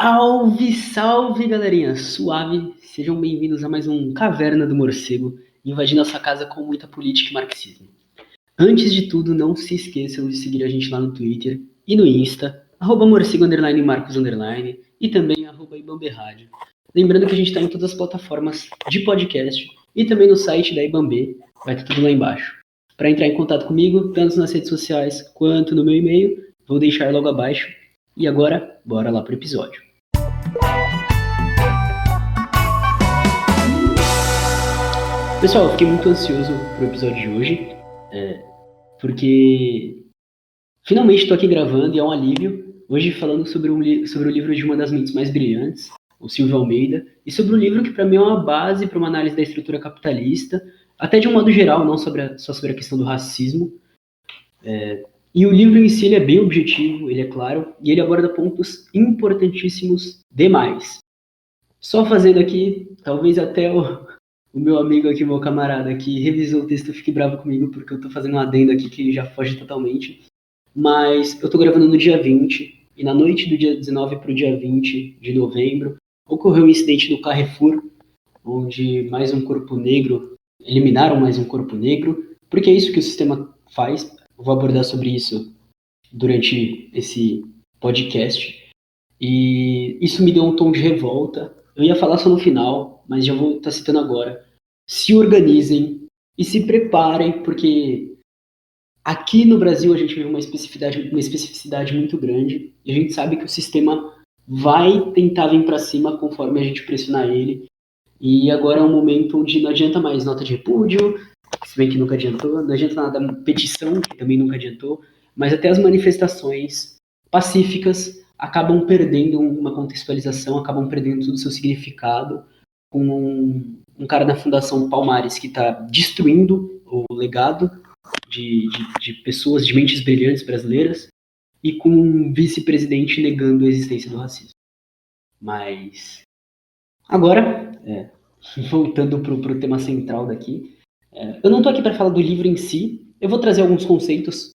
Salve, salve, galerinha! Suave! Sejam bem-vindos a mais um Caverna do Morcego, invadindo nossa casa com muita política e marxismo. Antes de tudo, não se esqueçam de seguir a gente lá no Twitter e no Insta, @morcego_, Marcos_, e também @ibamberádio. Lembrando que a gente está em todas as plataformas de podcast e também no site da Ibambe, vai ter tudo lá embaixo. Para entrar em contato comigo, tanto nas redes sociais quanto no meu e-mail, vou deixar logo abaixo. E agora, bora lá pro episódio. Pessoal, eu fiquei muito ansioso pro episódio de hoje, porque finalmente estou aqui gravando e é um alívio. Hoje falando sobre o livro de uma das mentes mais brilhantes, o Silvio Almeida, e sobre um livro que para mim é uma base para uma análise da estrutura capitalista, até de um modo geral, não só sobre a questão do racismo. E o livro em si ele é bem objetivo, ele é claro, e ele aborda pontos importantíssimos demais. Só fazendo aqui, talvez até o meu amigo aqui, meu camarada que revisou o texto fique bravo comigo, porque eu tô fazendo um adendo aqui que já foge totalmente. Mas eu tô gravando no dia 20, e na noite do dia 19 pro dia 20 de novembro, ocorreu um incidente no Carrefour, onde eliminaram mais um corpo negro, porque é isso que o sistema faz. Eu vou abordar sobre isso durante esse podcast. E isso me deu um tom de revolta. Eu ia falar só no final, mas já vou estar citando agora. Se organizem e se preparem, porque aqui no Brasil a gente vive uma especificidade muito grande, e a gente sabe que o sistema vai tentar vir para cima conforme a gente pressionar ele. E agora é um momento onde não adianta mais nota de repúdio, se bem que nunca adiantou, não adianta nada petição, que também nunca adiantou, mas até as manifestações pacíficas acabam perdendo uma contextualização, acabam perdendo todo o seu significado, com um cara da Fundação Palmares que está destruindo o legado de pessoas, de mentes brilhantes brasileiras, e com um vice-presidente negando a existência do racismo. Mas agora, voltando para o tema central daqui, eu não estou aqui para falar do livro em si, eu vou trazer alguns conceitos,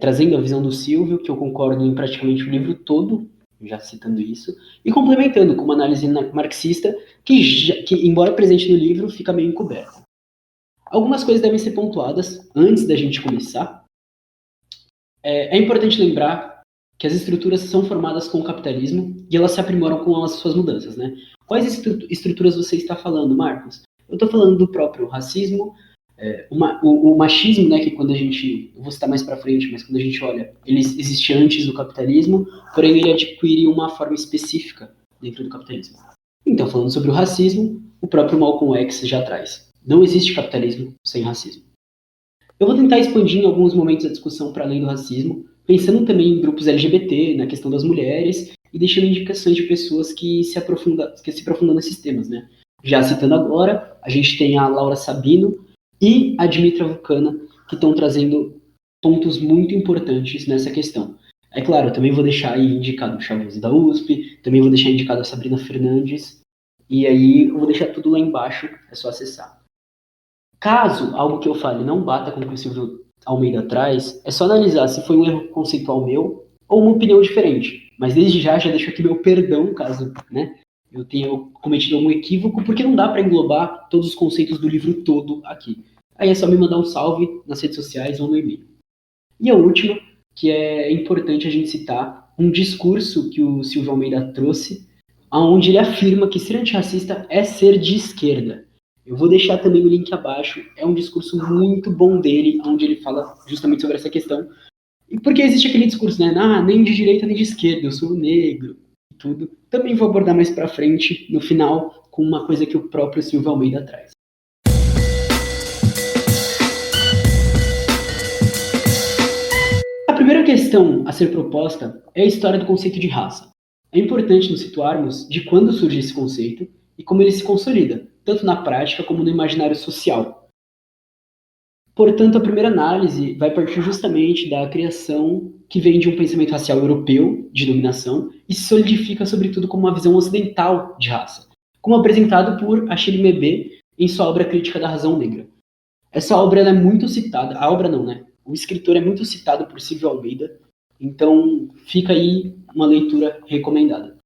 trazendo a visão do Silvio, que eu concordo em praticamente o livro todo, já citando isso, e complementando com uma análise marxista que embora presente no livro, fica meio encoberta. Algumas coisas devem ser pontuadas antes da gente começar. É importante lembrar que as estruturas são formadas com o capitalismo e elas se aprimoram com as suas mudanças, né? Quais estruturas você está falando, Marcos? Eu estou falando do próprio racismo, o machismo, né, que quando a gente, eu vou citar mais para frente, mas quando a gente olha, ele existe antes do capitalismo, porém ele adquire uma forma específica dentro do capitalismo. Então, falando sobre o racismo, o próprio Malcolm X já traz. Não existe capitalismo sem racismo. Eu vou tentar expandir em alguns momentos a discussão para além do racismo, pensando também em grupos LGBT, na questão das mulheres, e deixando indicações de pessoas que se aprofundam nesses temas, né? Já citando agora, a gente tem a Laura Sabino e a Dimitra Vulcana, que estão trazendo pontos muito importantes nessa questão. É claro, eu também vou deixar aí indicado o Chavuz da USP, também vou deixar indicado a Sabrina Fernandes, e aí eu vou deixar tudo lá embaixo, é só acessar. Caso algo que eu fale não bata com o que o Silvio Almeida traz, é só analisar se foi um erro conceitual meu ou uma opinião diferente. Mas desde já deixo aqui meu perdão, caso eu tenha cometido algum equívoco, porque não dá para englobar todos os conceitos do livro todo aqui. Aí é só me mandar um salve nas redes sociais ou no e-mail. E a última, que é importante a gente citar, um discurso que o Silvio Almeida trouxe, onde ele afirma que ser antirracista é ser de esquerda. Eu vou deixar também o link abaixo, é um discurso muito bom dele, onde ele fala justamente sobre essa questão. E porque existe aquele discurso, né? Nem de direita nem de esquerda, eu sou negro e tudo. Também vou abordar mais pra frente, no final, com uma coisa que o próprio Silvio Almeida traz. A primeira questão a ser proposta é a história do conceito de raça. É importante nos situarmos de quando surge esse conceito e como ele se consolida, tanto na prática como no imaginário social. Portanto, a primeira análise vai partir justamente da criação que vem de um pensamento racial europeu, de dominação, e se solidifica, sobretudo, como uma visão ocidental de raça, como apresentado por Achille Mbembe em sua obra Crítica da Razão Negra. Essa obra é muito citada, a obra não, né? O escritor é muito citado por Silvio Almeida, então fica aí uma leitura recomendada.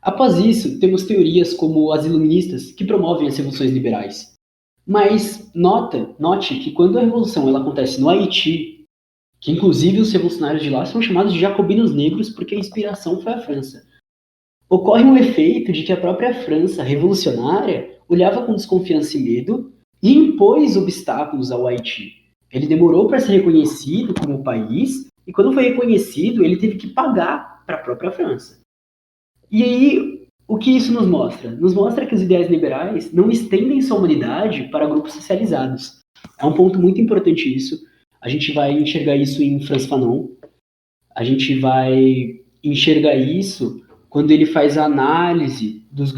Após isso, temos teorias como as iluministas, que promovem as revoluções liberais. Mas note que quando a revolução ela acontece no Haiti, que inclusive os revolucionários de lá são chamados de jacobinos negros porque a inspiração foi a França, ocorre um efeito de que a própria França revolucionária olhava com desconfiança e medo e impôs obstáculos ao Haiti. Ele demorou para ser reconhecido como país e quando foi reconhecido, ele teve que pagar para a própria França. E aí, o que isso nos mostra? Nos mostra que os ideais liberais não estendem sua humanidade para grupos socializados. É um ponto muito importante isso. A gente vai enxergar isso em Frantz Fanon. A gente vai enxergar isso quando ele faz análise dos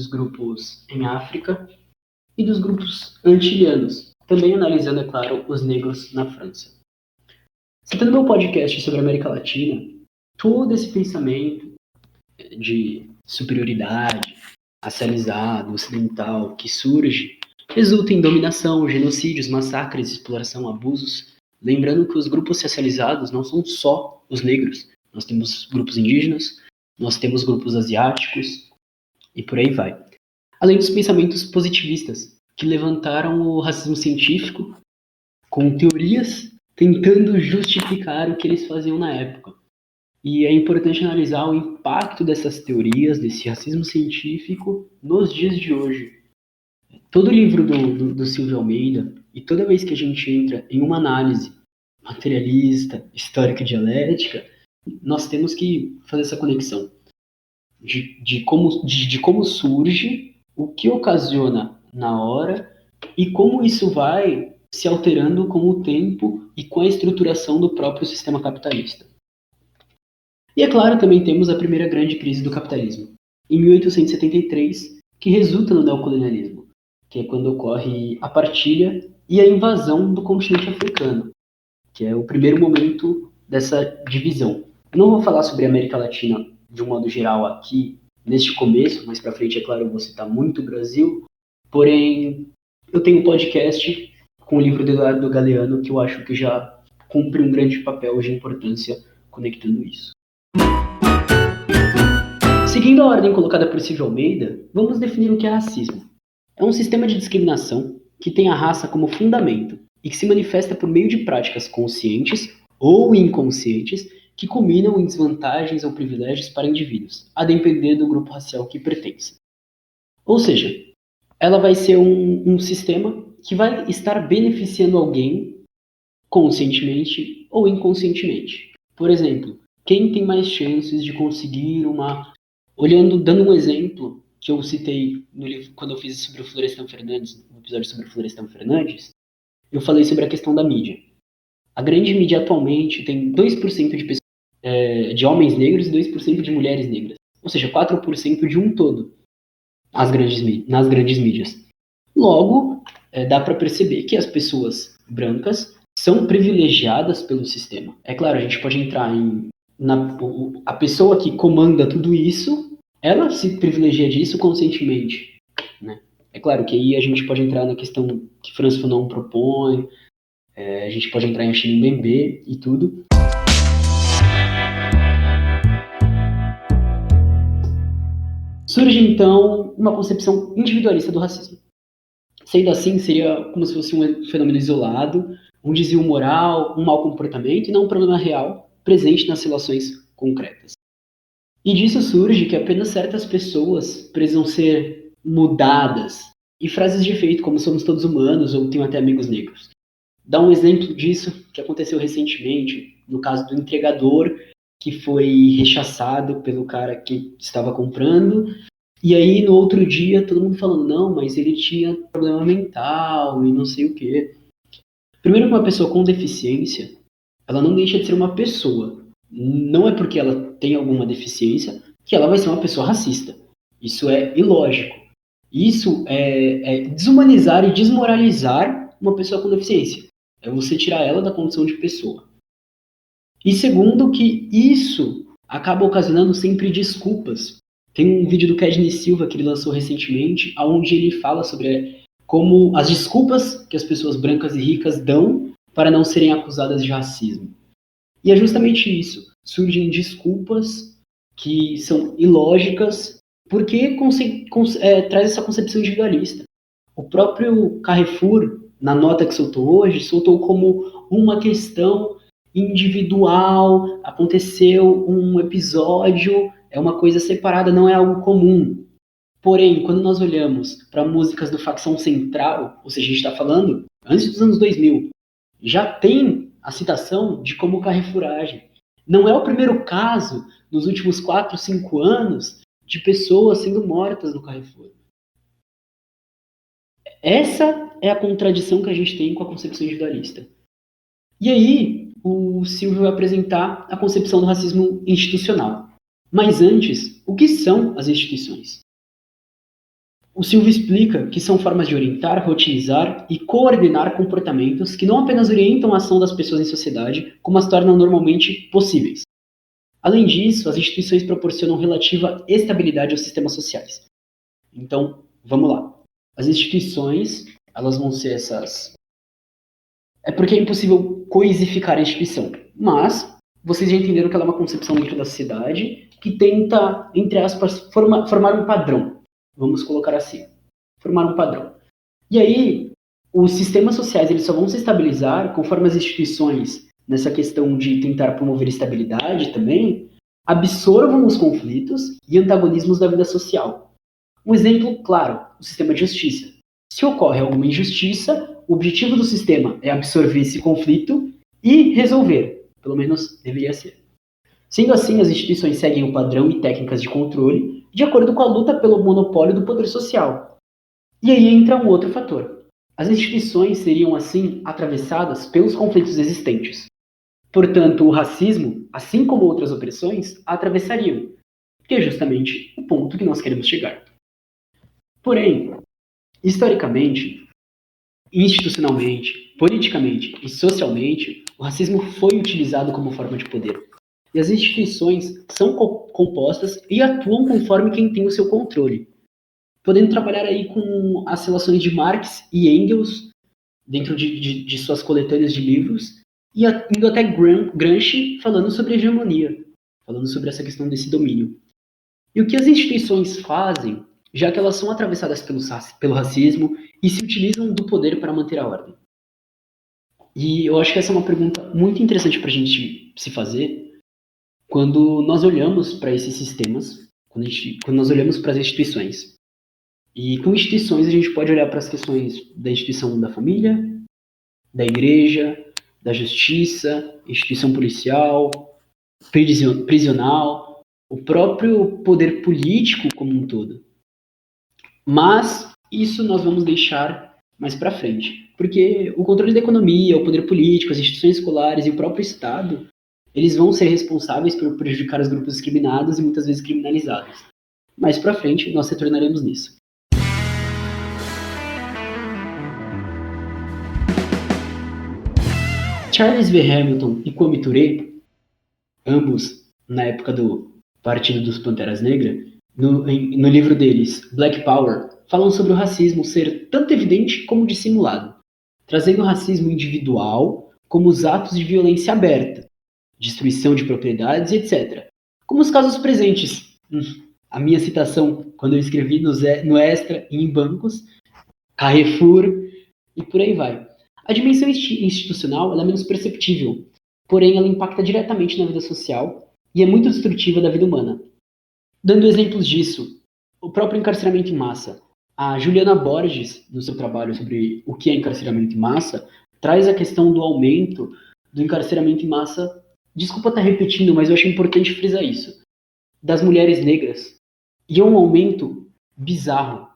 grupos em África e dos grupos antilianos, também analisando, é claro, os negros na França. Citando meu podcast sobre a América Latina, todo esse pensamento de superioridade, racializado, ocidental, que surge, resulta em dominação, genocídios, massacres, exploração, abusos. Lembrando que os grupos racializados não são só os negros. Nós temos grupos indígenas, nós temos grupos asiáticos e por aí vai. Além dos pensamentos positivistas, que levantaram o racismo científico com teorias tentando justificar o que eles faziam na época. E é importante analisar o impacto dessas teorias, desse racismo científico, nos dias de hoje. Todo livro do Silvio Almeida, e toda vez que a gente entra em uma análise materialista, histórica e dialética, nós temos que fazer essa conexão de como surge, o que ocasiona na hora e como isso vai se alterando com o tempo e com a estruturação do próprio sistema capitalista. E é claro, também temos a primeira grande crise do capitalismo, em 1873, que resulta no neocolonialismo, que é quando ocorre a partilha e a invasão do continente africano, que é o primeiro momento dessa divisão. Não vou falar sobre a América Latina de um modo geral aqui, neste começo, mais para frente, é claro, eu vou citar muito o Brasil, porém, eu tenho um podcast com o livro do Eduardo Galeano que eu acho que já cumpre um grande papel de importância conectando isso. Seguindo a ordem colocada por Silvio Almeida, vamos definir o que é racismo. É um sistema de discriminação que tem a raça como fundamento e que se manifesta por meio de práticas conscientes ou inconscientes que culminam em desvantagens ou privilégios para indivíduos, a depender do grupo racial que pertence. Ou seja, ela vai ser um sistema que vai estar beneficiando alguém conscientemente ou inconscientemente. Por exemplo, quem tem mais chances de conseguir dando um exemplo que eu citei no livro, quando eu fiz sobre o Florestan Fernandes, no episódio sobre o Florestan Fernandes, eu falei sobre a questão da mídia. A grande mídia atualmente tem 2% de pessoas, de homens negros e 2% de mulheres negras. Ou seja, 4% de um todo nas grandes mídias. Logo, dá para perceber que as pessoas brancas são privilegiadas pelo sistema. É claro, a gente pode entrar a pessoa que comanda tudo isso, ela se privilegia disso conscientemente, né? É claro que aí a gente pode entrar na questão que Frantz Fanon propõe, a gente pode entrar em Achille Mbembe e tudo. Surge então uma concepção individualista do racismo. Sendo assim, seria como se fosse um fenômeno isolado, um desvio moral, um mau comportamento e não um problema real presente nas relações concretas. E disso surge que apenas certas pessoas precisam ser mudadas. E frases de efeito como somos todos humanos ou tenho até amigos negros. Dá um exemplo disso que aconteceu recentemente, no caso do entregador que foi rechaçado pelo cara que estava comprando. E aí, no outro dia, todo mundo falando, não, mas ele tinha problema mental e não sei o quê. Primeiro que uma pessoa com deficiência, ela não deixa de ser uma pessoa. Não é porque ela tem alguma deficiência que ela vai ser uma pessoa racista. Isso é ilógico. Isso é desumanizar e desmoralizar uma pessoa com deficiência. É você tirar ela da condição de pessoa. E segundo, que isso acaba ocasionando sempre desculpas. Tem um vídeo do Kedney Silva que ele lançou recentemente, onde ele fala sobre como as desculpas que as pessoas brancas e ricas dão para não serem acusadas de racismo. E é justamente isso. Surgem desculpas que são ilógicas, porque traz essa concepção individualista. O próprio Carrefour, na nota que soltou hoje, soltou como uma questão individual, aconteceu um episódio, é uma coisa separada, não é algo comum. Porém, quando nós olhamos para músicas do Facção Central, ou seja, a gente está falando antes dos anos 2000, já tem a citação de como o Carrefour age. Não é o primeiro caso, nos últimos 4, 5 anos, de pessoas sendo mortas no Carrefour. Essa é a contradição que a gente tem com a concepção individualista. E aí, o Silvio vai apresentar a concepção do racismo institucional. Mas antes, o que são as instituições? O Silvio explica que são formas de orientar, rotinizar e coordenar comportamentos que não apenas orientam a ação das pessoas em sociedade, como as tornam normalmente possíveis. Além disso, as instituições proporcionam relativa estabilidade aos sistemas sociais. Então, vamos lá. As instituições, elas vão ser essas... É porque é impossível coisificar a instituição, mas vocês já entenderam que ela é uma concepção dentro da sociedade que tenta, entre aspas, formar um padrão. Vamos colocar assim, formar um padrão. E aí, os sistemas sociais eles só vão se estabilizar conforme as instituições, nessa questão de tentar promover estabilidade também, absorvam os conflitos e antagonismos da vida social. Um exemplo claro, o sistema de justiça. Se ocorre alguma injustiça, o objetivo do sistema é absorver esse conflito e resolver, pelo menos deveria ser. Sendo assim, as instituições seguem o padrão e técnicas de controle de acordo com a luta pelo monopólio do poder social. E aí entra um outro fator. As instituições seriam, assim, atravessadas pelos conflitos existentes. Portanto, o racismo, assim como outras opressões, a atravessariam, que é justamente o ponto que nós queremos chegar. Porém, historicamente, institucionalmente, politicamente e socialmente, o racismo foi utilizado como forma de poder. E as instituições são compostas e atuam conforme quem tem o seu controle. Podendo trabalhar aí com as relações de Marx e Engels, dentro de suas coletâneas de livros, e indo até Gramsci falando sobre hegemonia, falando sobre essa questão desse domínio. E o que as instituições fazem, já que elas são atravessadas pelo racismo e se utilizam do poder para manter a ordem? E eu acho que essa é uma pergunta muito interessante para a gente se fazer, quando nós olhamos para esses sistemas, quando nós olhamos para as instituições. E com instituições a gente pode olhar para as questões da instituição da família, da igreja, da justiça, instituição policial, prisional, o próprio poder político como um todo. Mas isso nós vamos deixar mais para frente, porque o controle da economia, o poder político, as instituições escolares e o próprio Estado, eles vão ser responsáveis por prejudicar os grupos discriminados e muitas vezes criminalizados. Mais para frente, nós retornaremos nisso. Charles V. Hamilton e Kwame Ture, ambos na época do Partido dos Panteras Negras, no livro deles, Black Power, falam sobre o racismo ser tanto evidente como dissimulado, trazendo o racismo individual como os atos de violência aberta, destruição de propriedades, etc. Como os casos presentes. A minha citação, quando eu escrevi no Extra e em bancos, Carrefour e por aí vai. A dimensão institucional ela é menos perceptível, porém ela impacta diretamente na vida social e é muito destrutiva da vida humana. Dando exemplos disso, o próprio encarceramento em massa. A Juliana Borges, no seu trabalho sobre o que é encarceramento em massa, traz a questão do aumento do encarceramento em massa. Desculpa estar repetindo, mas eu acho importante frisar isso. Das mulheres negras. E é um aumento bizarro.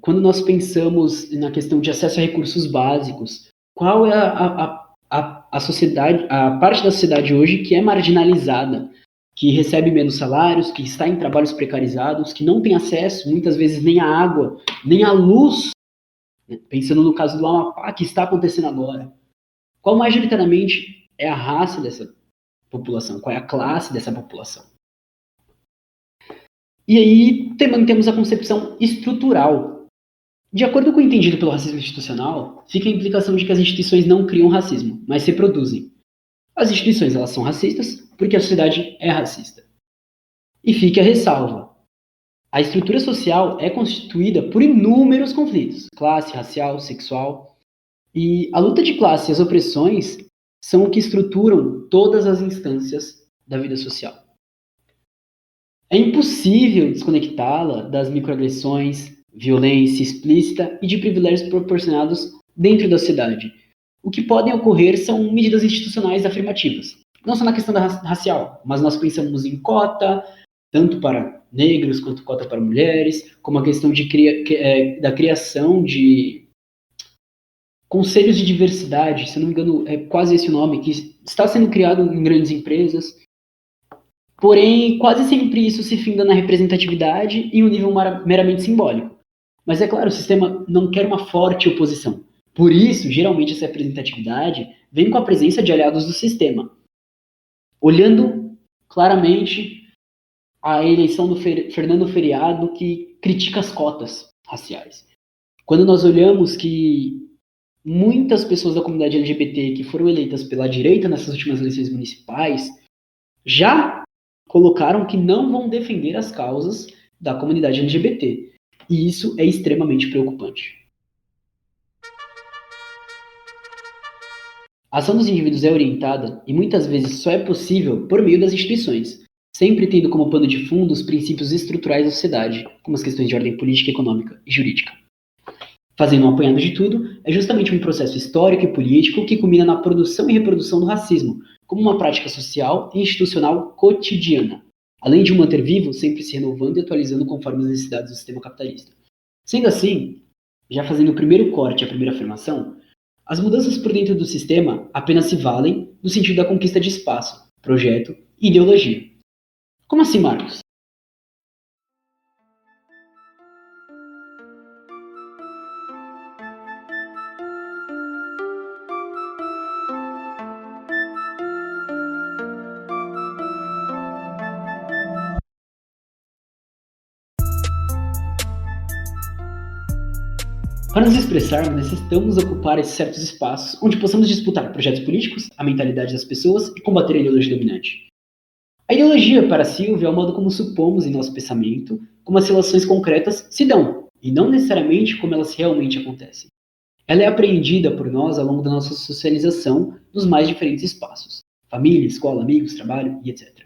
Quando nós pensamos na questão de acesso a recursos básicos, qual é a sociedade, a parte da sociedade hoje que é marginalizada, que recebe menos salários, que está em trabalhos precarizados, que não tem acesso, muitas vezes, nem à água, nem à luz, pensando no caso do Amapá, que está acontecendo agora. Qual majoritariamente é a raça dessa população? Qual é a classe dessa população? E aí temos a concepção estrutural. De acordo com o entendido pelo racismo institucional, fica a implicação de que as instituições não criam racismo, mas reproduzem. As instituições elas são racistas porque a sociedade é racista. E fique a ressalva. A estrutura social é constituída por inúmeros conflitos, classe, racial, sexual, e a luta de classe e as opressões são o que estruturam todas as instâncias da vida social. É impossível desconectá-la das microagressões, violência explícita e de privilégios proporcionados dentro da sociedade. O que podem ocorrer são medidas institucionais afirmativas, não só na questão da racial, mas nós pensamos em cota, tanto para negros quanto cota para mulheres, como a questão da criação de conselhos de diversidade, se não me engano, é quase esse o nome, que está sendo criado em grandes empresas. Porém, quase sempre isso se finda na representatividade e um nível meramente simbólico. Mas é claro, o sistema não quer uma forte oposição. Por isso, geralmente, essa representatividade vem com a presença de aliados do sistema. Olhando claramente a eleição do Fernando Feriado, que critica as cotas raciais. Quando nós olhamos que muitas pessoas da comunidade LGBT que foram eleitas pela direita nessas últimas eleições municipais já colocaram que não vão defender as causas da comunidade LGBT. E isso é extremamente preocupante. A ação dos indivíduos é orientada e muitas vezes só é possível por meio das instituições, sempre tendo como pano de fundo os princípios estruturais da sociedade, como as questões de ordem política, econômica e jurídica. Fazendo um apanhado de tudo, é justamente um processo histórico e político que culmina na produção e reprodução do racismo, como uma prática social e institucional cotidiana, além de o manter vivo, sempre se renovando e atualizando conforme as necessidades do sistema capitalista. Sendo assim, já fazendo o primeiro corte, a primeira afirmação, as mudanças por dentro do sistema apenas se valem no sentido da conquista de espaço, projeto e ideologia. Como assim, Marcos? Para nos expressarmos, necessitamos ocupar esses certos espaços onde possamos disputar projetos políticos, a mentalidade das pessoas e combater a ideologia dominante. A ideologia, para Silvia, é o modo como supomos em nosso pensamento como as relações concretas se dão, e não necessariamente como elas realmente acontecem. Ela é apreendida por nós ao longo da nossa socialização nos mais diferentes espaços, família, escola, amigos, trabalho e etc.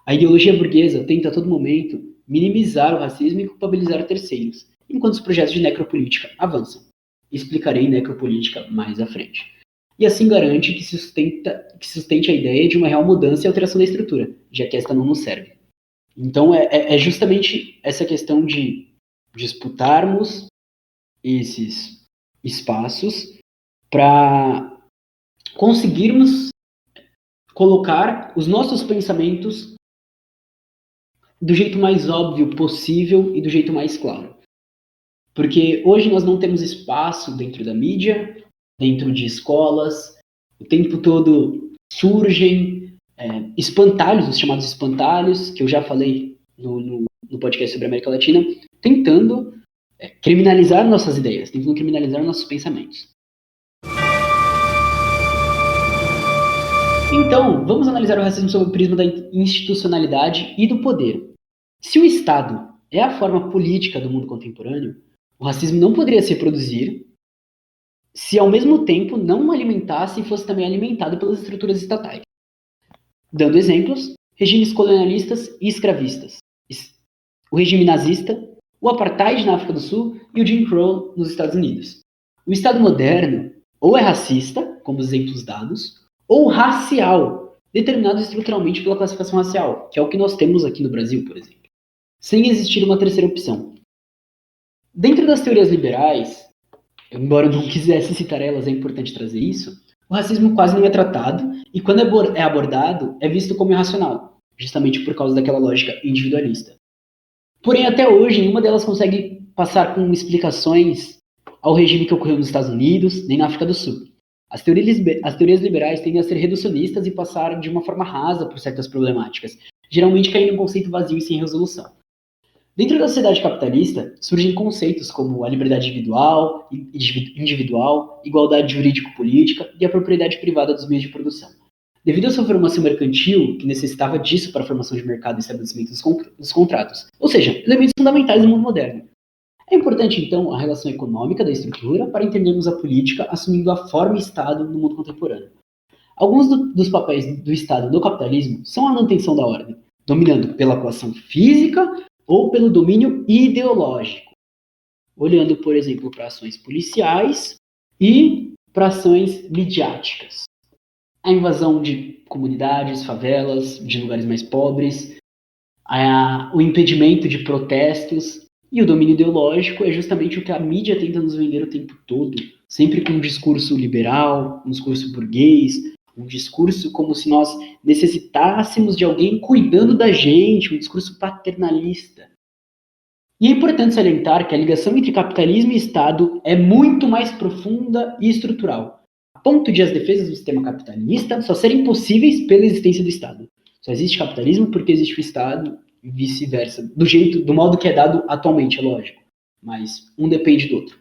A ideologia burguesa tenta a todo momento minimizar o racismo e culpabilizar terceiros, enquanto os projetos de necropolítica avançam. Explicarei necropolítica mais à frente. E assim garante que sustente a ideia de uma real mudança e alteração da estrutura, já que esta não nos serve. Então é justamente essa questão de disputarmos esses espaços para conseguirmos colocar os nossos pensamentos do jeito mais óbvio possível e do jeito mais claro. Porque hoje nós não temos espaço dentro da mídia, dentro de escolas, o tempo todo surgem espantalhos, os chamados espantalhos, que eu já falei no podcast sobre a América Latina, tentando criminalizar nossas ideias, tentando criminalizar nossos pensamentos. Então, vamos analisar o racismo sob o prisma da institucionalidade e do poder. Se o Estado é a forma política do mundo contemporâneo, o racismo não poderia se produzir se ao mesmo tempo não alimentasse e fosse também alimentado pelas estruturas estatais. Dando exemplos, regimes colonialistas e escravistas, o regime nazista, o apartheid na África do Sul e o Jim Crow nos Estados Unidos. O Estado moderno ou é racista, como os exemplos dados, ou racial, determinado estruturalmente pela classificação racial, que é o que nós temos aqui no Brasil, por exemplo, sem existir uma terceira opção. Dentro das teorias liberais, embora eu não quisesse citar elas, é importante trazer isso, o racismo quase não é tratado, e quando é abordado, é visto como irracional, justamente por causa daquela lógica individualista. Porém, até hoje, nenhuma delas consegue passar com explicações ao regime que ocorreu nos Estados Unidos, nem na África do Sul. As teorias liberais tendem a ser reducionistas e passar de uma forma rasa por certas problemáticas, geralmente caindo em um conceito vazio e sem resolução. Dentro da sociedade capitalista, surgem conceitos como a liberdade individual, igualdade jurídico-política e a propriedade privada dos meios de produção. devido à sua formação mercantil, que necessitava disso para a formação de mercado e estabelecimento dos contratos, ou seja, elementos fundamentais do mundo moderno. É importante, então, a relação econômica da estrutura para entendermos a política assumindo a forma Estado no mundo contemporâneo. Alguns dos papéis do Estado no capitalismo são a manutenção da ordem, dominando pela coação física ou pelo domínio ideológico, olhando, por exemplo, para ações policiais e para ações midiáticas. A invasão de comunidades, favelas, de lugares mais pobres, o impedimento de protestos e o domínio ideológico é justamente o que a mídia tenta nos vender o tempo todo, sempre com um discurso liberal, um discurso burguês, um discurso como se nós necessitássemos de alguém cuidando da gente, um discurso paternalista. E é importante salientar que a ligação entre capitalismo e Estado é muito mais profunda e estrutural, a ponto de as defesas do sistema capitalista só serem possíveis pela existência do Estado. Só existe capitalismo porque existe o Estado e vice-versa, do modo que é dado atualmente, é lógico, mas um depende do outro.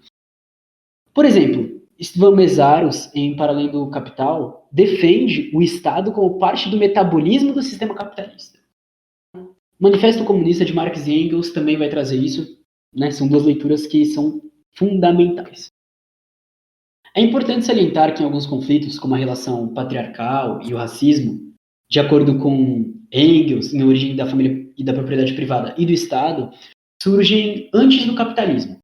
Por exemplo, Istvan Meszaros, em Para Além do Capital, defende o Estado como parte do metabolismo do sistema capitalista. O Manifesto Comunista de Marx e Engels também vai trazer isso, né? São duas leituras que são fundamentais. É importante salientar que em alguns conflitos, como a relação patriarcal e o racismo, de acordo com Engels, na origem da família e da propriedade privada e do Estado, surgem antes do capitalismo.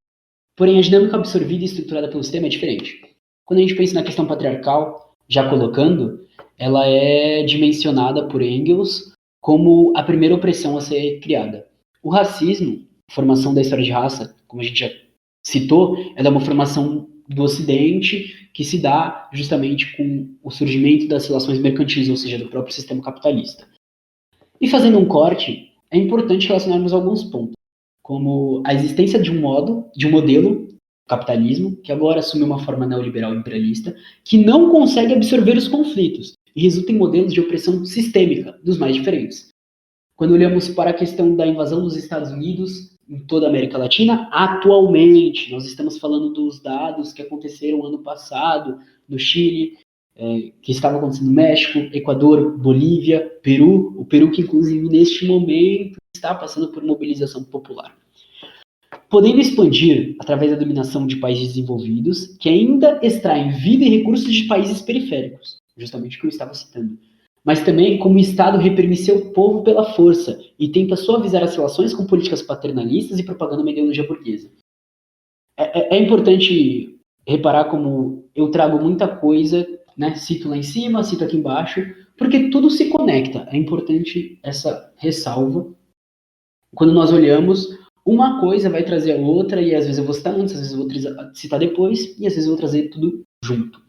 Porém, a dinâmica absorvida e estruturada pelo sistema é diferente. Quando a gente pensa na questão patriarcal, já colocando, ela é dimensionada por Engels como a primeira opressão a ser criada. O racismo, formação da história de raça, como a gente já citou, ela é uma formação do Ocidente que se dá justamente com o surgimento das relações mercantis, ou seja, do próprio sistema capitalista. E fazendo um corte, é importante relacionarmos alguns pontos, como a existência de um modelo, capitalismo, que agora assume uma forma neoliberal imperialista, que não consegue absorver os conflitos e resulta em modelos de opressão sistêmica dos mais diferentes. Quando olhamos para a questão da invasão dos Estados Unidos em toda a América Latina, atualmente, nós estamos falando dos dados que aconteceram ano passado no Chile, que estava acontecendo no México, Equador, Bolívia, Peru, o Peru que inclusive neste momento está passando por mobilização popular. Podendo expandir através da dominação de países desenvolvidos que ainda extraem vida e recursos de países periféricos, justamente o que eu estava citando. Mas também como o Estado reprime seu povo pela força e tenta suavizar as relações com políticas paternalistas e propagando uma ideologia burguesa. É importante reparar como eu trago muita coisa, né? Cito lá em cima, cito aqui embaixo, porque tudo se conecta. É importante essa ressalva. Quando nós olhamos, uma coisa vai trazer a outra, e às vezes eu vou citar antes, às vezes eu vou citar depois, e às vezes eu vou trazer tudo junto.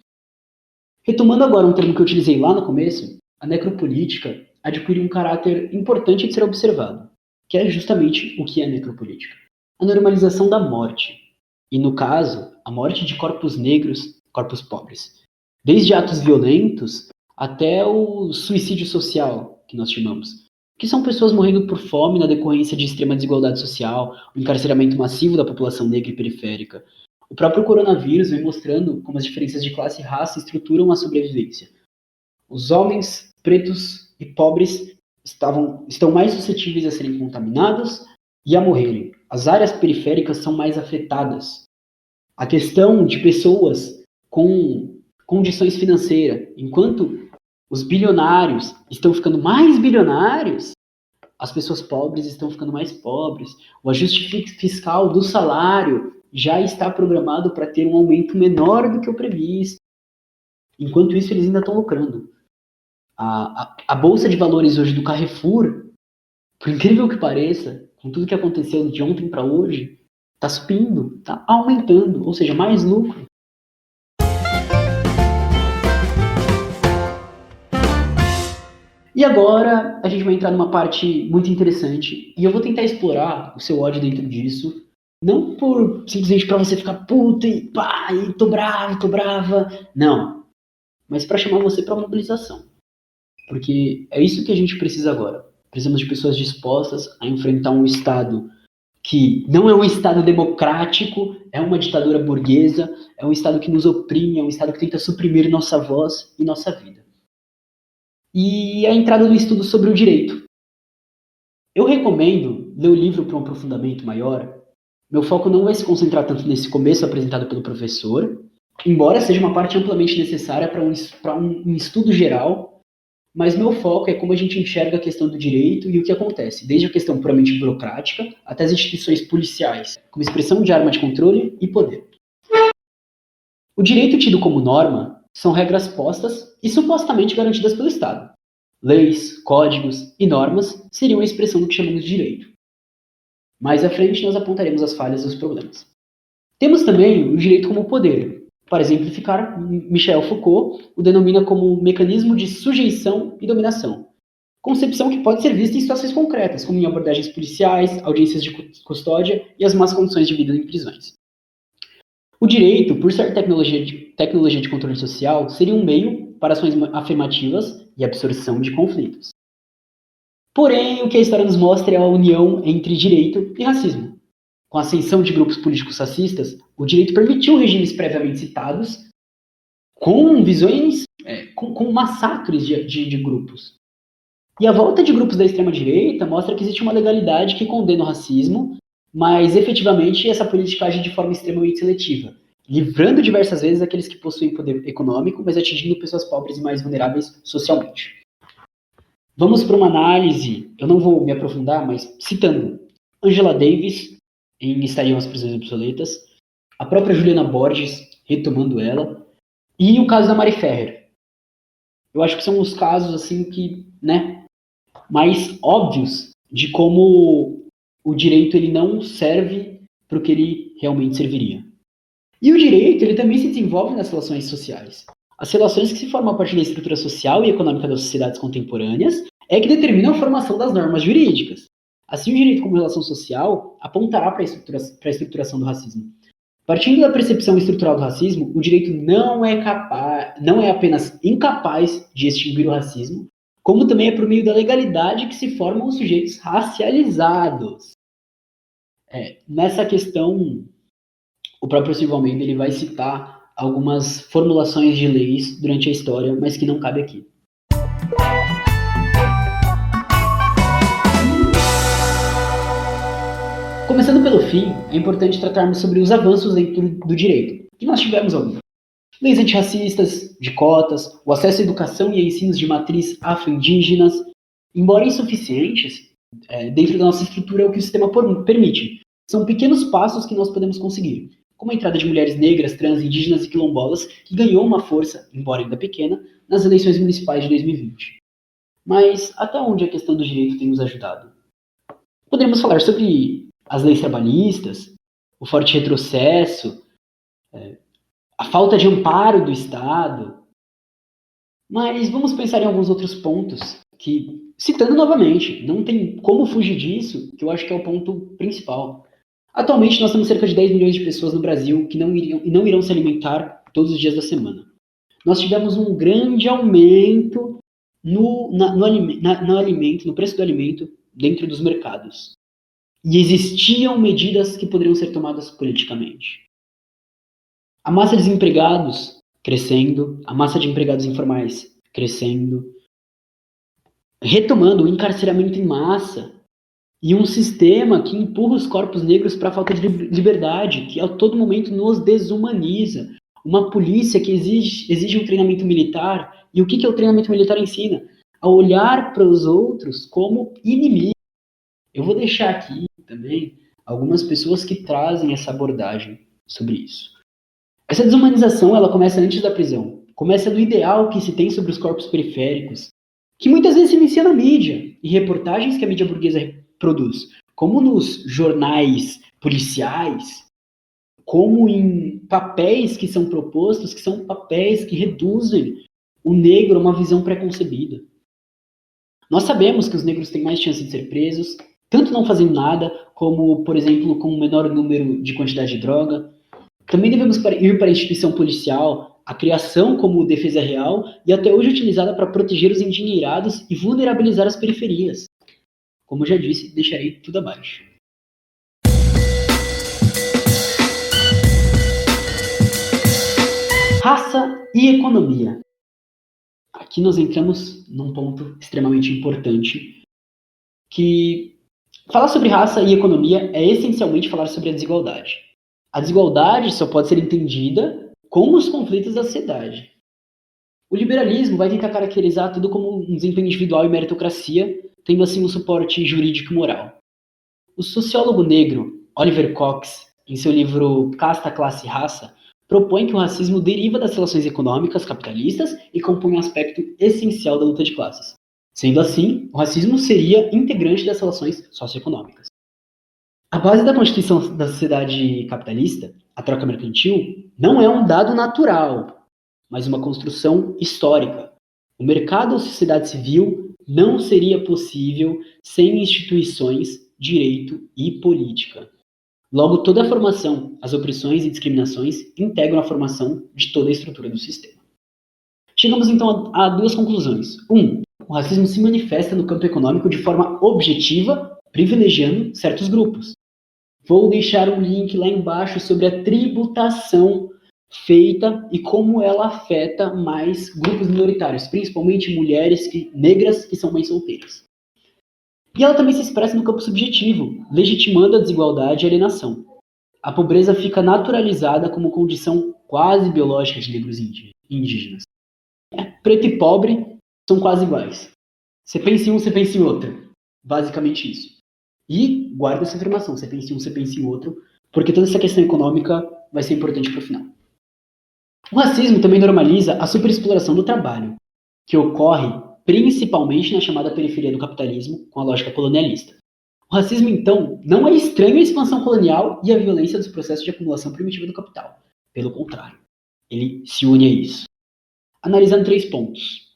Retomando agora um termo que eu utilizei lá no começo, a necropolítica adquire um caráter importante de ser observado, que é justamente o que é necropolítica. A normalização da morte, e no caso, a morte de corpos negros, corpos pobres. Desde atos violentos até o suicídio social, que nós chamamos, que são pessoas morrendo por fome na decorrência de extrema desigualdade social, o encarceramento massivo da população negra e periférica. O próprio coronavírus vem mostrando como as diferenças de classe e raça estruturam a sobrevivência. Os homens pretos e pobres estão mais suscetíveis a serem contaminados e a morrerem. As áreas periféricas são mais afetadas. A questão de pessoas com condições financeiras, enquanto os bilionários estão ficando mais bilionários, as pessoas pobres estão ficando mais pobres. O ajuste fiscal do salário já está programado para ter um aumento menor do que o previsto. Enquanto isso, eles ainda estão lucrando. A bolsa de valores hoje do Carrefour, por incrível que pareça, com tudo que aconteceu de ontem para hoje, está subindo, está aumentando, ou seja, mais lucro. E agora a gente vai entrar numa parte muito interessante e eu vou tentar explorar o seu ódio dentro disso, não por simplesmente para você ficar puta e pá, e tô brava, não, mas para chamar você para mobilização. Porque é isso que a gente precisa agora. Precisamos de pessoas dispostas a enfrentar um Estado que não é um Estado democrático, é uma ditadura burguesa, é um Estado que nos oprime, é um Estado que tenta suprimir nossa voz e nossa vida. e a entrada no estudo sobre o direito. Eu recomendo ler o livro para um aprofundamento maior. Meu foco não vai se concentrar tanto nesse começo apresentado pelo professor, embora seja uma parte amplamente necessária para um estudo geral, mas meu foco é como a gente enxerga a questão do direito e o que acontece, desde a questão puramente burocrática até as instituições policiais, como expressão de arma de controle e poder. O direito tido como norma são regras postas e supostamente garantidas pelo Estado. Leis, códigos e normas seriam a expressão do que chamamos de direito. Mais à frente, nós apontaremos as falhas e os problemas. Temos também o direito como poder. Para exemplificar, Michel Foucault o denomina como mecanismo de sujeição e dominação. Concepção que pode ser vista em situações concretas, como em abordagens policiais, audiências de custódia e as más condições de vida em prisões. O direito, por ser tecnologia de controle social, seria um meio para ações afirmativas e absorção de conflitos. Porém, o que a história nos mostra é a união entre direito e racismo. Com a ascensão de grupos políticos racistas, o direito permitiu regimes previamente citados com visões, com massacres de grupos. E a volta de grupos da extrema-direita mostra que existe uma legalidade que condena o racismo, mas efetivamente essa política age de forma extremamente seletiva, livrando diversas vezes aqueles que possuem poder econômico, mas atingindo pessoas pobres e mais vulneráveis socialmente. Vamos para uma análise, eu não vou me aprofundar, mas citando Angela Davis, em Estariam as Prisões Obsoletas, a própria Juliana Borges, retomando ela, e o caso da Mari Ferrer. Eu acho que são os casos assim que, mais óbvios de como o direito ele não serve para o que ele realmente serviria. E o direito ele também se desenvolve nas relações sociais. As relações que se formam a partir da estrutura social e econômica das sociedades contemporâneas é que determinam a formação das normas jurídicas. Assim, o direito como relação social apontará para a estruturação do racismo. Partindo da percepção estrutural do racismo, o direito não é apenas incapaz de extinguir o racismo, como também é por meio da legalidade que se formam os sujeitos racializados. Nessa questão, o próprio Silva Almeida ele vai citar algumas formulações de leis durante a história, mas que não cabe aqui. Começando pelo fim, é importante tratarmos sobre os avanços dentro do direito, que nós tivemos alguns. Leis antirracistas, de cotas, o acesso à educação e a ensinos de matriz afro-indígenas, embora insuficientes, dentro da nossa estrutura é o que o sistema permite. São pequenos passos que nós podemos conseguir, como a entrada de mulheres negras, trans, indígenas e quilombolas, que ganhou uma força, embora ainda pequena, nas eleições municipais de 2020. Mas até onde a questão do direito tem nos ajudado? Poderíamos falar sobre as leis trabalhistas, o forte retrocesso, a falta de amparo do Estado. Mas vamos pensar em alguns outros pontos que, citando novamente, não tem como fugir disso, que eu acho que é o ponto principal. Atualmente nós temos cerca de 10 milhões de pessoas no Brasil que não irão se alimentar todos os dias da semana. Nós tivemos um grande aumento no preço do alimento dentro dos mercados. E existiam medidas que poderiam ser tomadas politicamente. A massa de desempregados crescendo, a massa de empregados informais crescendo, retomando o encarceramento em massa e um sistema que empurra os corpos negros para a falta de liberdade, que a todo momento nos desumaniza. Uma polícia que exige um treinamento militar, e o que o treinamento militar ensina? A olhar para os outros como inimigos. Eu vou deixar aqui também algumas pessoas que trazem essa abordagem sobre isso. Essa desumanização ela começa antes da prisão. Começa do ideal que se tem sobre os corpos periféricos, que muitas vezes se inicia na mídia, e reportagens que a mídia burguesa produz, como nos jornais policiais, como em papéis que são propostos, que são papéis que reduzem o negro a uma visão preconcebida. Nós sabemos que os negros têm mais chance de ser presos, tanto não fazendo nada, como, por exemplo, com um menor número de quantidade de droga. Também devemos ir para a instituição policial, a criação como defesa real e até hoje utilizada para proteger os endinheirados e vulnerabilizar as periferias. Como já disse, deixarei tudo abaixo. Raça e economia. aqui nós entramos num ponto extremamente importante, que falar sobre raça e economia é essencialmente falar sobre a desigualdade. A desigualdade só pode ser entendida com os conflitos da sociedade. O liberalismo vai tentar caracterizar tudo como um desempenho individual e meritocracia, tendo assim um suporte jurídico e moral. O sociólogo negro Oliver Cox, em seu livro Casta, Classe e Raça, propõe que o racismo deriva das relações econômicas capitalistas e compõe um aspecto essencial da luta de classes. Sendo assim, o racismo seria integrante das relações socioeconômicas. A base da constituição da sociedade capitalista, a troca mercantil, não é um dado natural, mas uma construção histórica. O mercado ou sociedade civil não seria possível sem instituições, direito e política. Logo, toda a formação, as opressões e discriminações integram a formação de toda a estrutura do sistema. Chegamos então a duas conclusões. O racismo se manifesta no campo econômico de forma objetiva, privilegiando certos grupos. Vou deixar um link lá embaixo sobre a tributação feita e como ela afeta mais grupos minoritários, principalmente mulheres negras que são mães solteiras. E ela também se expressa no campo subjetivo, legitimando a desigualdade e alienação. A pobreza fica naturalizada como condição quase biológica de negros indígenas. Preto e pobre são quase iguais. Você pensa em um, você pensa em outro. Basicamente isso. E guarda essa afirmação, você pensa em um, você pensa em outro, porque toda essa questão econômica vai ser importante para o final. O racismo também normaliza a superexploração do trabalho, que ocorre principalmente na chamada periferia do capitalismo, com a lógica colonialista. O racismo, então, não é estranho à expansão colonial e à violência dos processos de acumulação primitiva do capital. Pelo contrário, ele se une a isso. Analisando 3 pontos.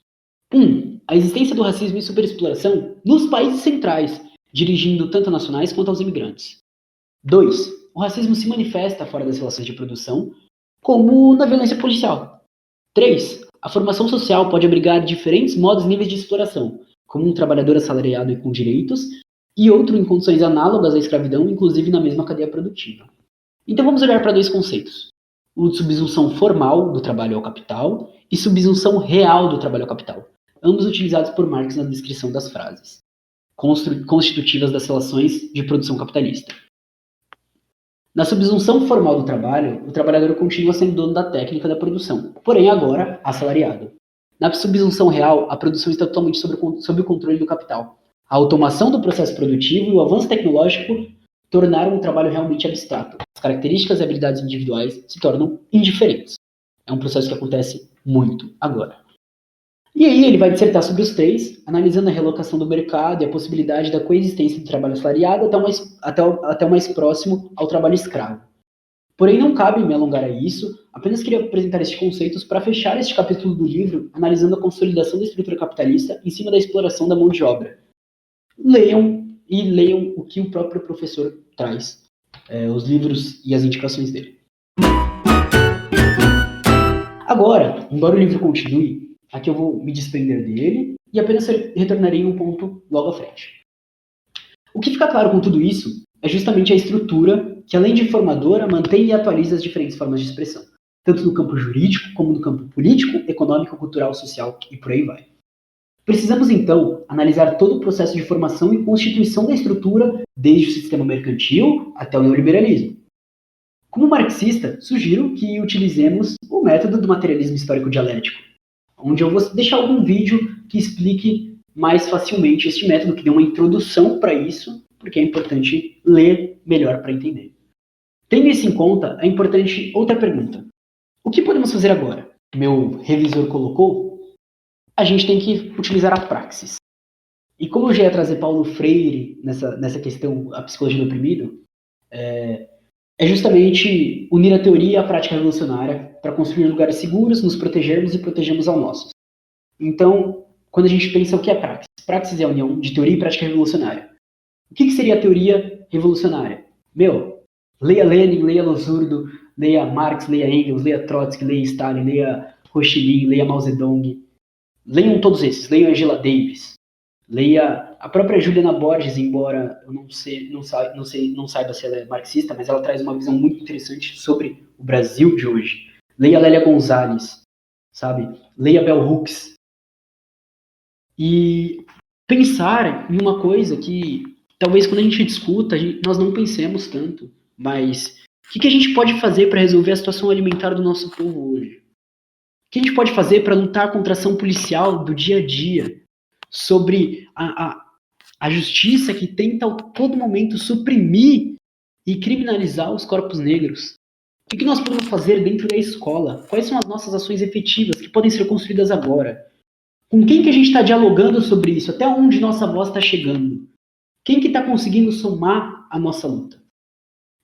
1. A existência do racismo e superexploração nos países centrais, dirigindo tanto a nacionais quanto aos imigrantes. 2. O racismo se manifesta fora das relações de produção, como na violência policial. 3. A formação social pode abrigar diferentes modos e níveis de exploração, como um trabalhador assalariado e com direitos, e outro em condições análogas à escravidão, inclusive na mesma cadeia produtiva. Então vamos olhar para 2 conceitos. O de subsunção formal do trabalho ao capital e subsunção real do trabalho ao capital, ambos utilizados por Marx na descrição das frases constitutivas das relações de produção capitalista. Na subsunção formal do trabalho, o trabalhador continua sendo dono da técnica da produção, porém agora assalariado. Na subsunção real, a produção está totalmente sob o controle do capital. A automação do processo produtivo e o avanço tecnológico tornaram o trabalho realmente abstrato. As características e habilidades individuais se tornam indiferentes. É um processo que acontece muito agora. E aí ele vai dissertar sobre os 3, analisando a relocação do mercado e a possibilidade da coexistência do trabalho assalariado até o mais próximo ao trabalho escravo. Porém, não cabe me alongar a isso, apenas queria apresentar estes conceitos para fechar este capítulo do livro, analisando a consolidação da estrutura capitalista em cima da exploração da mão de obra. Leiam o que o próprio professor traz, os livros e as indicações dele. Agora, embora o livro continue, aqui eu vou me desprender dele e apenas retornarei em um ponto logo à frente. O que fica claro com tudo isso é justamente a estrutura que, além de formadora, mantém e atualiza as diferentes formas de expressão, tanto no campo jurídico como no campo político, econômico, cultural, social e por aí vai. Precisamos, então, analisar todo o processo de formação e constituição da estrutura, desde o sistema mercantil até o neoliberalismo. Como marxista, sugiro que utilizemos o método do materialismo histórico dialético, onde eu vou deixar algum vídeo que explique mais facilmente este método, que dê uma introdução para isso, porque é importante ler melhor para entender. Tendo isso em conta, é importante outra pergunta. O que podemos fazer agora? Meu revisor colocou, a gente tem que utilizar a praxis. E como eu já ia trazer Paulo Freire nessa questão, a psicologia do oprimido, é justamente unir a teoria e a prática revolucionária para construir lugares seguros, nos protegermos e protegermos ao nosso. Então, quando a gente pensa o que é praxis? Praxis é a união de teoria e prática revolucionária. O que seria a teoria revolucionária? Leia Lenin, leia Losurdo, leia Marx, leia Engels, leia Trotsky, leia Stalin, leia Ho Chi Minh, leia Mao Zedong. Leiam todos esses, leiam Angela Davis, leia a própria Juliana Borges, embora eu não saiba se ela é marxista, mas ela traz uma visão muito interessante sobre o Brasil de hoje. Leia Lélia Gonzalez, sabe? Leia Bell Hooks. e pensar em uma coisa que talvez quando a gente discuta, nós não pensemos tanto, mas o que a gente pode fazer para resolver a situação alimentar do nosso povo hoje? O que a gente pode fazer para lutar contra a ação policial do dia a dia, sobre a justiça que tenta a todo momento suprimir e criminalizar os corpos negros? O que nós podemos fazer dentro da escola? Quais são as nossas ações efetivas que podem ser construídas agora? Com quem que a gente está dialogando sobre isso? Até onde nossa voz está chegando? Quem que está conseguindo somar a nossa luta?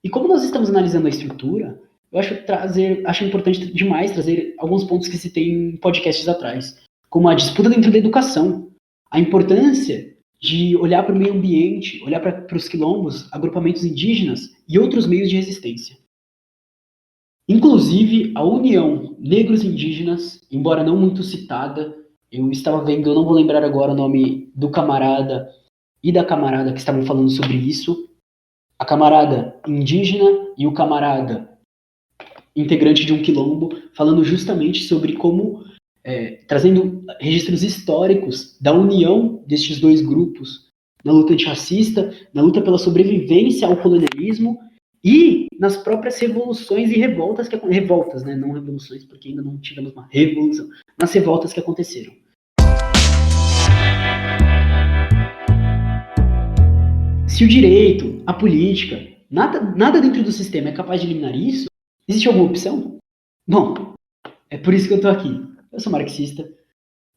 E como nós estamos analisando a estrutura, eu acho importante demais trazer alguns pontos que se tem em podcasts atrás, como a disputa dentro da educação, a importância de olhar para o meio ambiente, olhar para os quilombos, agrupamentos indígenas e outros meios de resistência. Inclusive, a União Negros Indígenas, embora não muito citada, eu estava vendo, eu não vou lembrar agora o nome do camarada e da camarada que estavam falando sobre isso, a camarada indígena e o camarada integrante de um quilombo, falando justamente sobre como, trazendo registros históricos da união destes dois grupos na luta antirracista, na luta pela sobrevivência ao colonialismo e nas próprias revoluções e revoltas, revoltas, né? Não revoluções, porque ainda não tivemos uma revolução, nas revoltas que aconteceram. Se o direito, a política, nada dentro do sistema é capaz de eliminar isso, existe alguma opção? Bom, é por isso que eu estou aqui. Eu sou marxista,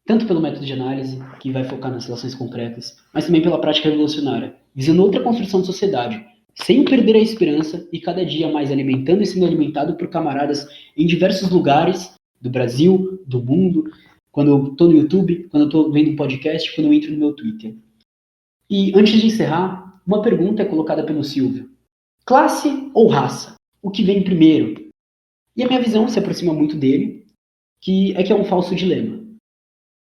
tanto pelo método de análise, que vai focar nas relações concretas, mas também pela prática revolucionária, visando outra construção de sociedade, sem perder a esperança e cada dia mais alimentando e sendo alimentado por camaradas em diversos lugares do Brasil, do mundo, quando eu estou no YouTube, quando eu estou vendo um podcast, quando eu entro no meu Twitter. E antes de encerrar, uma pergunta é colocada pelo Silvio. Classe ou raça? O que vem primeiro? E a minha visão se aproxima muito dele, que é um falso dilema.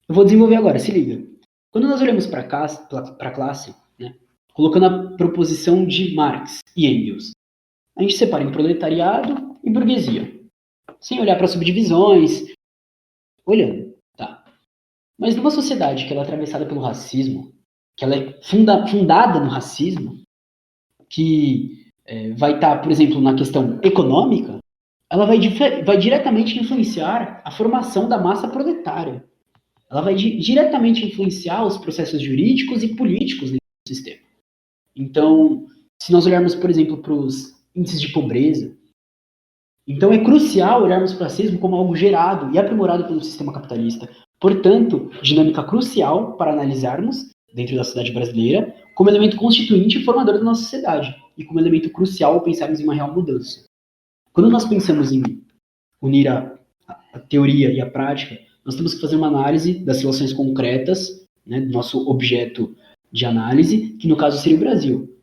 Eu vou desenvolver agora, se liga. Quando nós olhamos para a classe, né, colocando a proposição de Marx e Engels, a gente separa em proletariado e burguesia, sem olhar para subdivisões, olhando, tá? Mas numa sociedade que ela é atravessada pelo racismo, que ela é fundada no racismo, que vai estar, por exemplo, na questão econômica, ela vai diretamente influenciar a formação da massa proletária. Ela vai diretamente influenciar os processos jurídicos e políticos dentro do sistema. Então, se nós olharmos, por exemplo, para os índices de pobreza, então é crucial olharmos para o racismo como algo gerado e aprimorado pelo sistema capitalista. Portanto, dinâmica crucial para analisarmos, dentro da sociedade brasileira, como elemento constituinte e formador da nossa sociedade, e como elemento crucial ao pensarmos em uma real mudança. Quando nós pensamos em unir a teoria e a prática, nós temos que fazer uma análise das relações concretas, né, do nosso objeto de análise, que no caso seria o Brasil.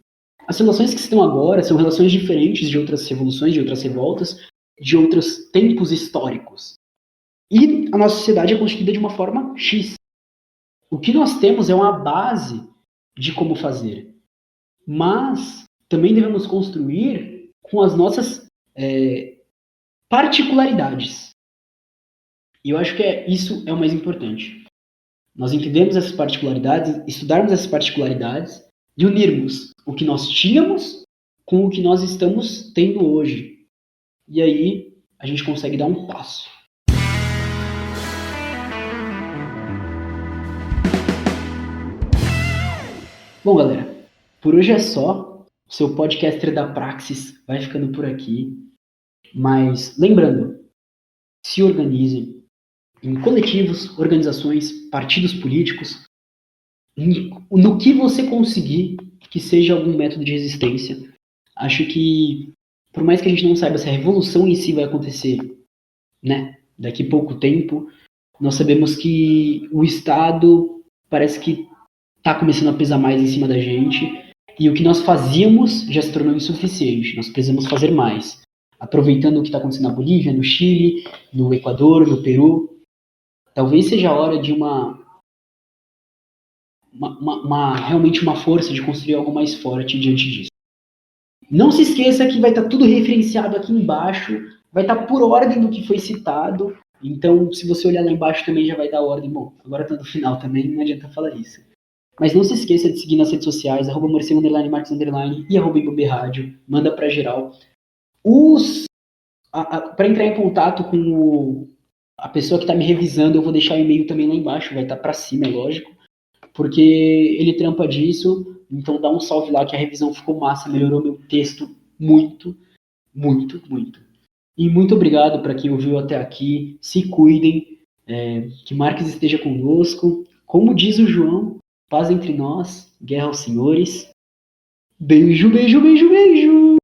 As relações que estão agora são relações diferentes de outras revoluções, de outras revoltas, de outros tempos históricos. E a nossa sociedade é constituída de uma forma X. O que nós temos é uma base de como fazer. Mas também devemos construir com as nossas particularidades. E eu acho que isso é o mais importante. Nós entendemos essas particularidades, estudarmos essas particularidades e unirmos o que nós tínhamos com o que nós estamos tendo hoje. E aí a gente consegue dar um passo. Bom, galera, por hoje é só. O seu podcaster da Praxis vai ficando por aqui. Mas lembrando, se organizem em coletivos, organizações, partidos políticos, no que você conseguir que seja algum método de resistência. Acho que, por mais que a gente não saiba se a revolução em si vai acontecer, né, daqui a pouco tempo, nós sabemos que o Estado parece que está começando a pesar mais em cima da gente, e o que nós fazíamos já se tornou insuficiente. Nós precisamos fazer mais. Aproveitando o que está acontecendo na Bolívia, no Chile, no Equador, no Peru, talvez seja a hora de realmente uma força de construir algo mais forte diante disso. Não se esqueça que vai estar tudo referenciado aqui embaixo, vai estar por ordem do que foi citado, Então, se você olhar lá embaixo também já vai dar ordem. Bom, agora tá no final também, não adianta falar isso. Mas não se esqueça de seguir nas redes sociais, @Morcego Martins e @Ibube Rádio. Manda pra geral. Para entrar em contato com a pessoa que está me revisando, eu vou deixar o e-mail também lá embaixo, vai estar para cima, é lógico, porque ele trampa disso, então dá um salve lá que a revisão ficou massa, melhorou meu texto muito, muito, muito. E muito obrigado para quem ouviu até aqui, se cuidem, que Marques esteja conosco. Como diz o João, paz entre nós, guerra aos senhores. Beijo, beijo, beijo, beijo!